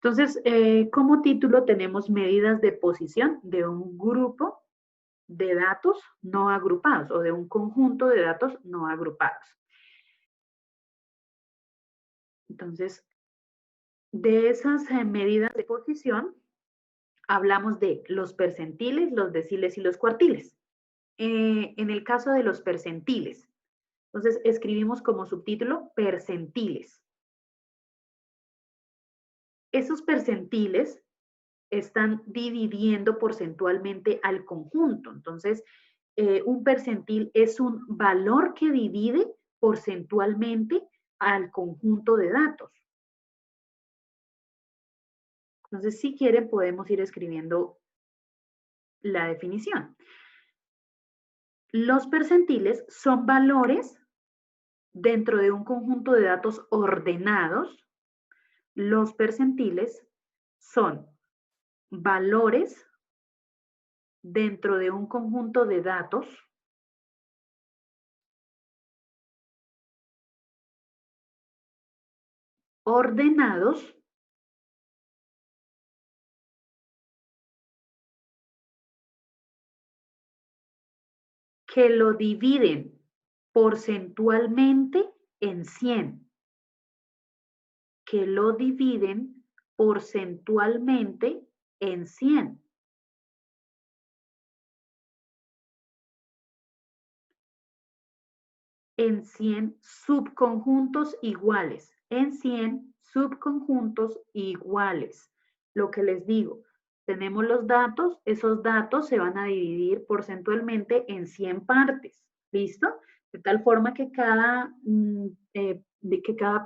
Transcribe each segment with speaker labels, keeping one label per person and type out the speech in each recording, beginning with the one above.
Speaker 1: Entonces, como título tenemos medidas de posición de un grupo de datos no agrupados o de un conjunto de datos no agrupados. Entonces, de esas medidas de posición, hablamos de los percentiles, los deciles y los cuartiles. En el caso de los percentiles, entonces escribimos como subtítulo percentiles. Esos percentiles están dividiendo porcentualmente al conjunto. Entonces, un percentil es un valor que divide porcentualmente al conjunto de datos. Entonces, si quieren, podemos ir escribiendo la definición. Los percentiles son valores dentro de un conjunto de datos ordenados. Los percentiles son valores dentro de un conjunto de datos ordenados que lo dividen porcentualmente en 100, que lo dividen porcentualmente en 100. En 100 subconjuntos iguales, en 100 subconjuntos iguales. Lo que les digo, tenemos los datos, esos datos se van a dividir porcentualmente en 100 partes, ¿listo? De tal forma que cada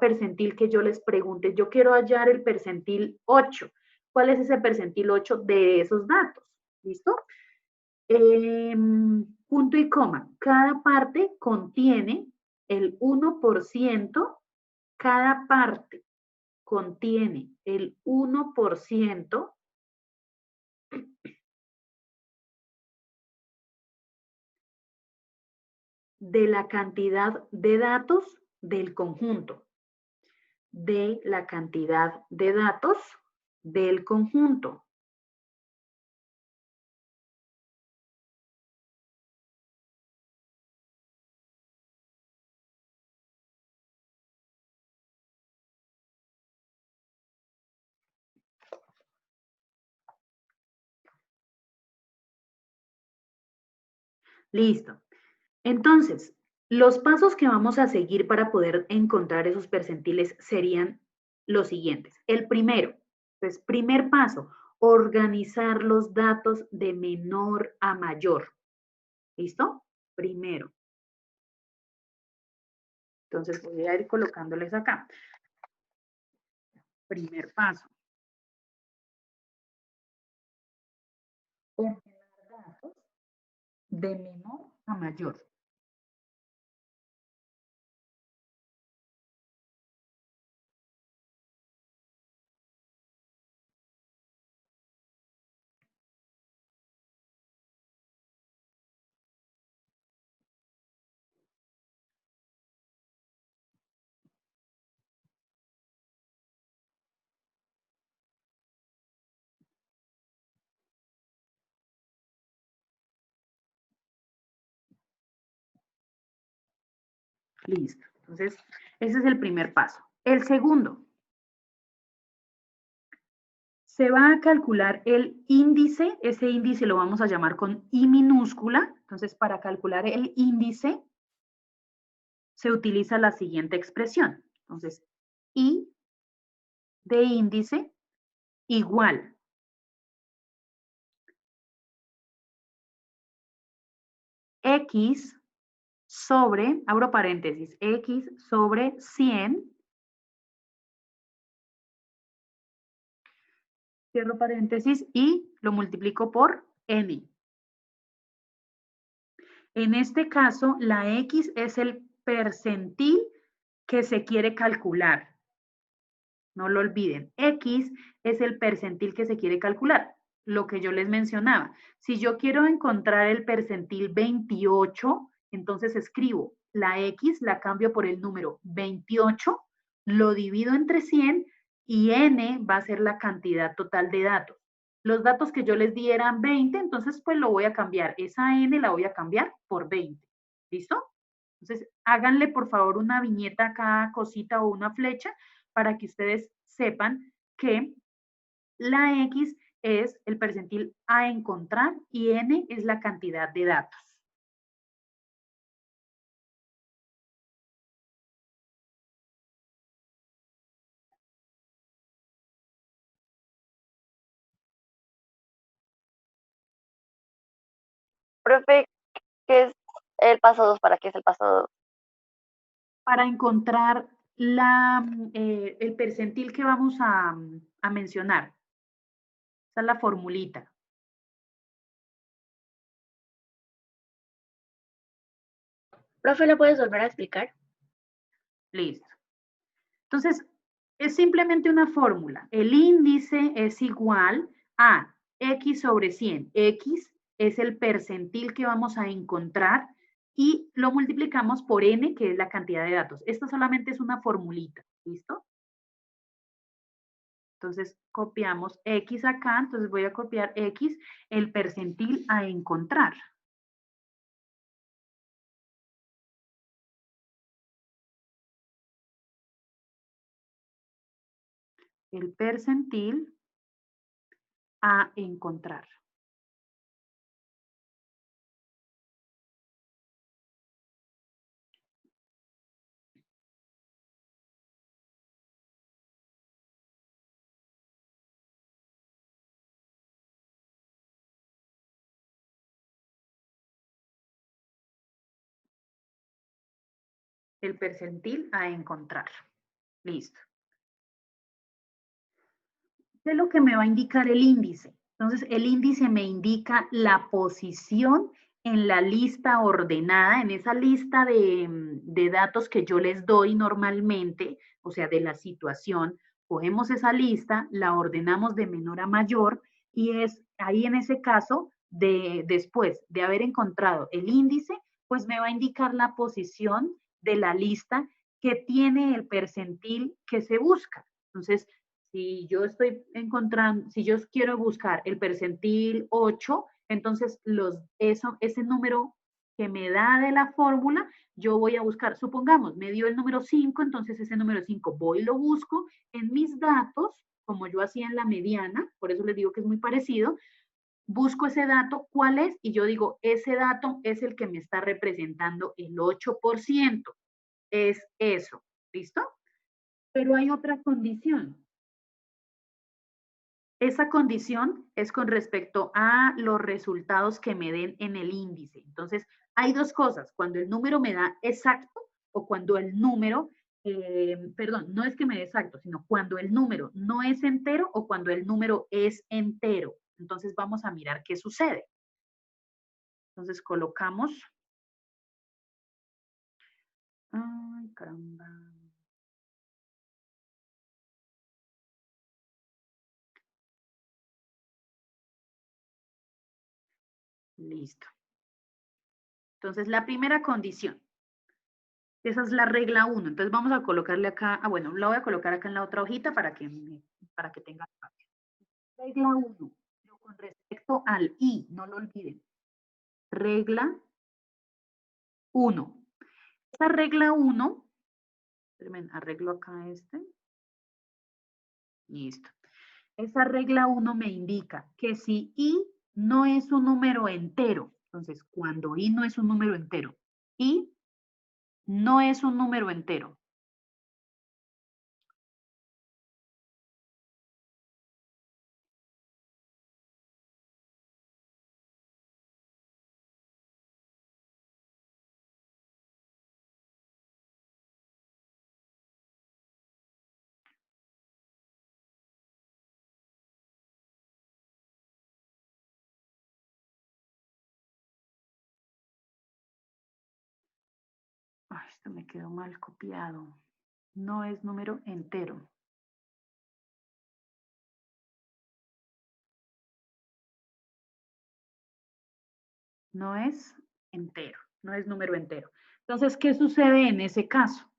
Speaker 1: percentil que yo les pregunte, yo quiero hallar el percentil 8. ¿Cuál es ese percentil 8 de esos datos? ¿Listo? Punto y coma. Cada parte contiene el 1%, cada parte contiene el 1% de la cantidad de datos del conjunto. De la cantidad de datos del conjunto. Listo. Entonces, los pasos que vamos a seguir para poder encontrar esos percentiles serían los siguientes. El primero, pues primer paso, organizar los datos de menor a mayor. ¿Listo? Primero. Entonces voy a ir colocándoles acá. Primer paso. Ordenar datos de menor a mayor. Listo. Entonces, ese es el primer paso. El segundo, se va a calcular el índice, ese índice lo vamos a llamar con I minúscula. Entonces, para calcular el índice, se utiliza la siguiente expresión. Entonces, I de índice igual X sobre, abro paréntesis, X sobre 100, cierro paréntesis y lo multiplico por N. En este caso, la X es el percentil que se quiere calcular. No lo olviden. X es el percentil que se quiere calcular. Lo que yo les mencionaba. Si yo quiero encontrar el percentil 28, entonces escribo la X, la cambio por el número 28, lo divido entre 100 y n va a ser la cantidad total de datos. Los datos que yo les di eran 20, entonces pues lo voy a cambiar. Esa n la voy a cambiar por 20. ¿Listo? Entonces, háganle por favor una viñeta a cada cosita o una flecha para que ustedes sepan que la X es el percentil a encontrar y N es la cantidad de datos.
Speaker 2: Profe, ¿qué es el paso 2? ¿Para qué es el paso 2?
Speaker 1: Para encontrar el percentil que vamos a mencionar. Esa es la formulita.
Speaker 3: Profe, ¿lo puedes volver a explicar?
Speaker 1: Listo. Entonces, es simplemente una fórmula. El índice es igual a X sobre 100. X es el percentil que vamos a encontrar y lo multiplicamos por N, que es la cantidad de datos. Esto solamente es una formulita, ¿listo? Entonces, copiamos X acá, entonces voy a copiar X, el percentil a encontrar. El percentil a encontrar. El percentil a encontrar. Listo. ¿Qué es lo que me va a indicar el índice? Entonces, el índice me indica la posición en la lista ordenada, en esa lista de datos que yo les doy normalmente, o sea, de la situación. Cogemos esa lista, la ordenamos de menor a mayor y es ahí en ese caso, después de haber encontrado el índice, pues me va a indicar la posición de la lista que tiene el percentil que se busca. Entonces, si yo estoy encontrando, si yo quiero buscar el percentil 8, entonces ese número que me da de la fórmula, yo voy a buscar, supongamos, me dio el número 5, entonces ese número 5 voy y lo busco en mis datos, como yo hacía en la mediana, por eso les digo que es muy parecido, busco ese dato, ¿cuál es? Y yo digo, ese dato es el que me está representando el 8%, es eso, ¿listo? Pero hay otra condición. Esa condición es con respecto a los resultados que me den en el índice. Entonces, hay dos cosas, cuando el número me da exacto o cuando el número, perdón, no es que me dé exacto, sino cuando el número no es entero o cuando el número es entero. Entonces, vamos a mirar qué sucede. Entonces, colocamos, ay, caramba. Listo. Entonces, la primera condición. Esa es la regla 1. Entonces vamos a colocarle acá, bueno, la voy a colocar acá en la otra hojita para que tenga espacio. Regla 1, pero con respecto al I, no lo olviden. Regla 1. Esta regla 1, arreglo acá este. Listo. Esa regla 1 me indica que si I no es un número entero, entonces cuando I no es un número entero, I no es un número entero. Ay, esto me quedó mal copiado. No es número entero. No es entero, no es número entero. Entonces, ¿qué sucede en ese caso?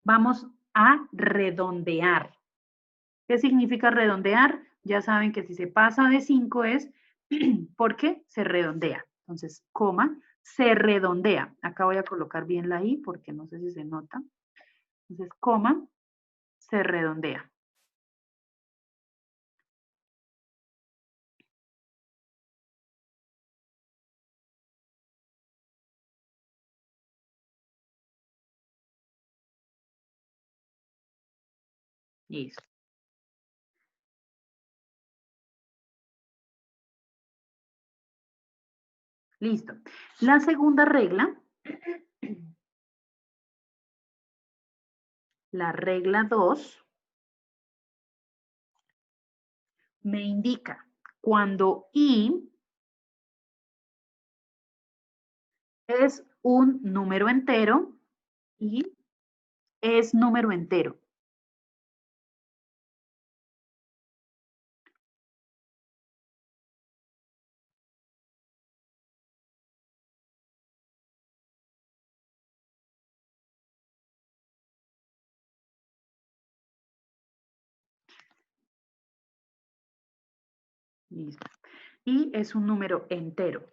Speaker 1: Vamos a redondear. ¿Qué significa redondear? Ya saben que si se pasa de 5 es porque se redondea. Entonces, coma, se redondea. Acá voy a colocar bien la I porque no sé si se nota. Entonces, coma, se redondea. Listo. Listo. La segunda regla, la regla 2, me indica cuando I es un número entero y es número entero. Listo. Y es un número entero.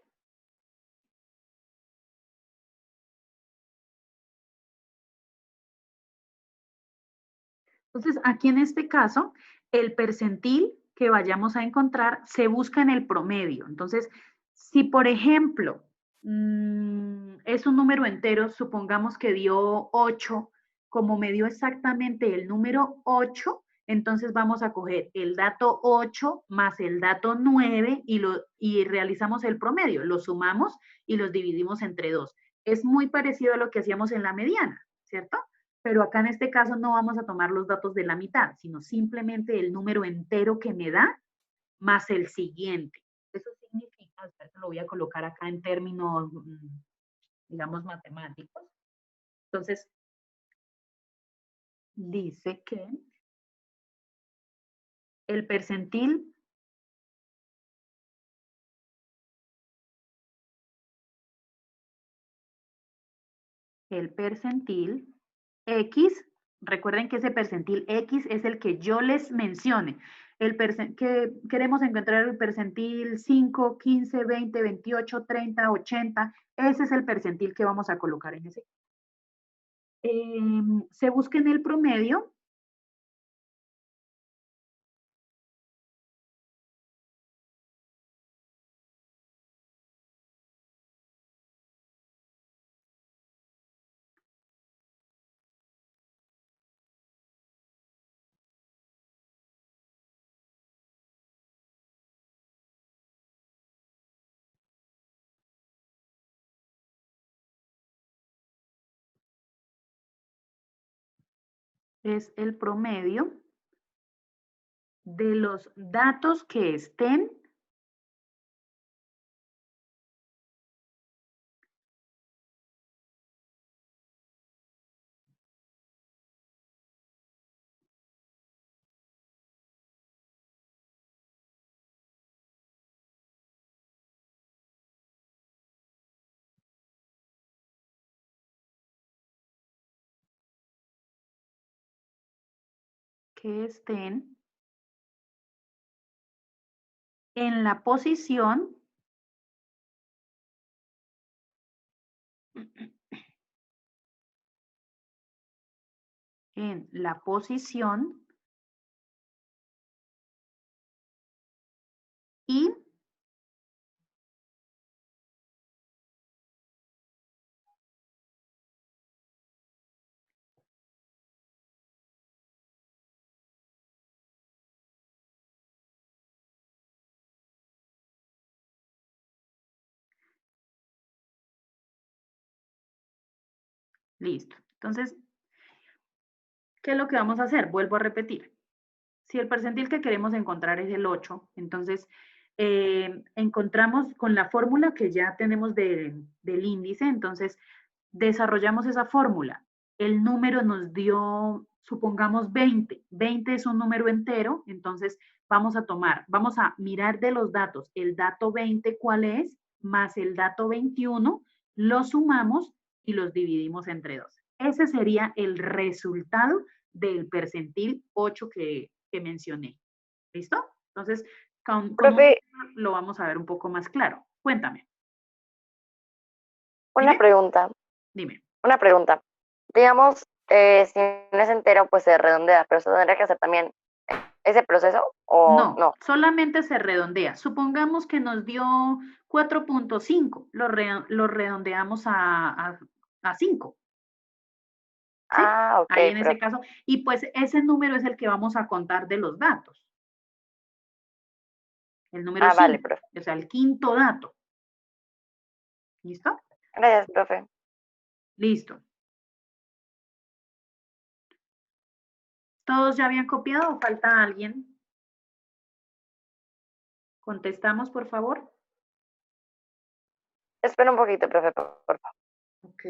Speaker 1: Entonces, aquí en este caso, el percentil que vayamos a encontrar se busca en el promedio. Entonces, si por ejemplo es un número entero, supongamos que dio 8, como me dio exactamente el número 8, entonces vamos a coger el dato 8 más el dato 9 y realizamos el promedio, lo sumamos y los dividimos entre 2. Es muy parecido a lo que hacíamos en la mediana, ¿cierto? Pero acá en este caso no vamos a tomar los datos de la mitad, sino simplemente el número entero que me da más el siguiente. Eso significa, lo voy a colocar acá en términos, digamos, matemáticos. Entonces, dice que el percentil X, recuerden que ese percentil X es el que yo les mencione. Que queremos encontrar el percentil 5, 15, 20, 28, 30, 80. Ese es el percentil que vamos a colocar en ese. Se busca en el promedio. Es el promedio de los datos que estén en la posición y listo. Entonces, ¿qué es lo que vamos a hacer? Vuelvo a repetir. Si el percentil que queremos encontrar es el 8, entonces encontramos con la fórmula que ya tenemos del índice, entonces desarrollamos esa fórmula. El número nos dio, supongamos 20. 20 es un número entero, entonces vamos a mirar de los datos, el dato 20 cuál es, más el dato 21, los sumamos y los dividimos entre 2. Ese sería el resultado del percentil 8 que que mencioné. ¿Listo? Entonces, con un
Speaker 2: Profe,
Speaker 1: ejemplo lo vamos a ver un poco más claro. Cuéntame.
Speaker 2: una
Speaker 1: Dime.
Speaker 2: pregunta,
Speaker 1: Dime.
Speaker 2: una pregunta. Digamos, si no es entero, pues se redondea, pero se tendría que hacer también ese proceso o
Speaker 1: No,
Speaker 2: no.
Speaker 1: solamente se redondea. Supongamos que nos dio 4.5, lo redondeamos a 5, ¿sí?
Speaker 2: Ah, ok,
Speaker 1: Ahí en ese
Speaker 2: profe.
Speaker 1: caso, y pues ese número es el que vamos a contar de los datos, el número
Speaker 2: Ah, vale,
Speaker 1: 5,
Speaker 2: profe.
Speaker 1: o sea, el quinto dato. ¿Listo?
Speaker 2: Gracias, profe.
Speaker 1: Listo. ¿Todos ya habían copiado o falta alguien? Contestamos, por favor.
Speaker 2: Espera un poquito, profe, por favor.
Speaker 1: Ok.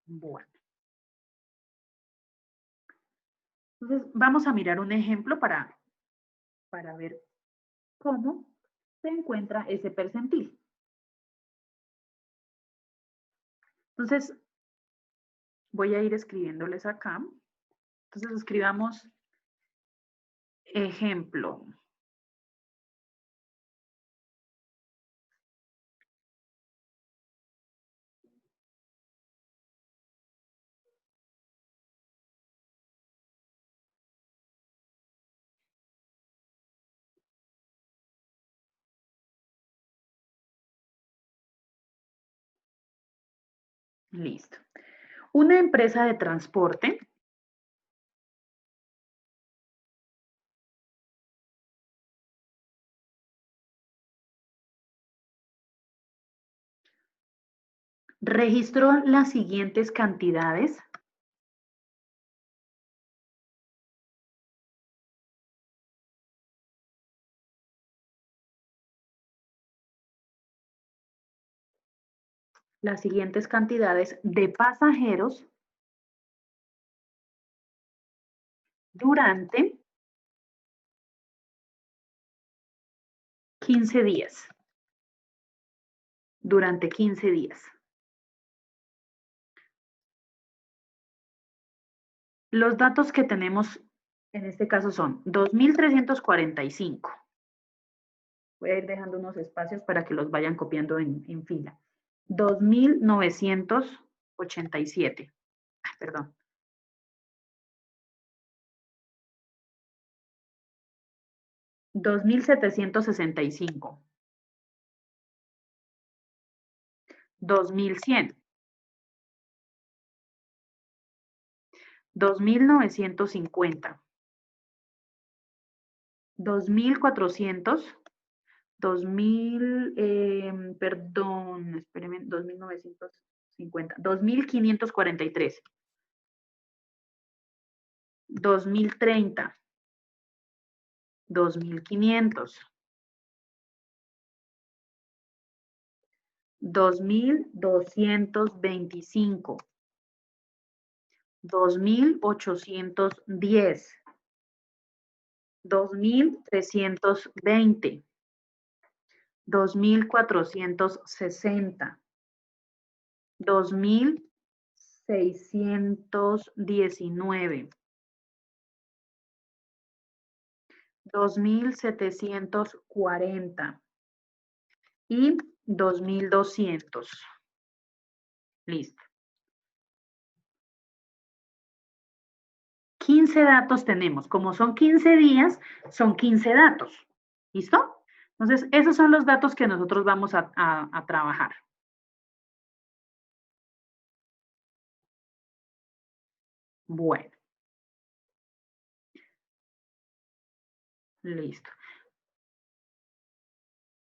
Speaker 1: Bueno. Entonces, vamos a mirar un ejemplo para ver cómo se encuentra ese percentil. Entonces, voy a ir escribiéndoles acá. Entonces, escribamos ejemplo. Listo. Una empresa de transporte registró las siguientes cantidades de pasajeros durante 15 días. Durante 15 días. Los datos que tenemos en este caso son 2.345. Voy a ir dejando unos espacios para que los vayan copiando en fila. 2.987. Perdón. 2.765. 2.100. 2.950. 2.400. 2.000, perdón, espérenme, 2.950. 2.543. 2.030. 2.500. 2.225. 2.810. 2.320. 2.460. 2.619. 2.740 y 2.200. Listo. 15 datos tenemos. Como son 15 días, son 15 datos. ¿Listo? Entonces, esos son los datos que nosotros vamos a trabajar. Bueno. Listo.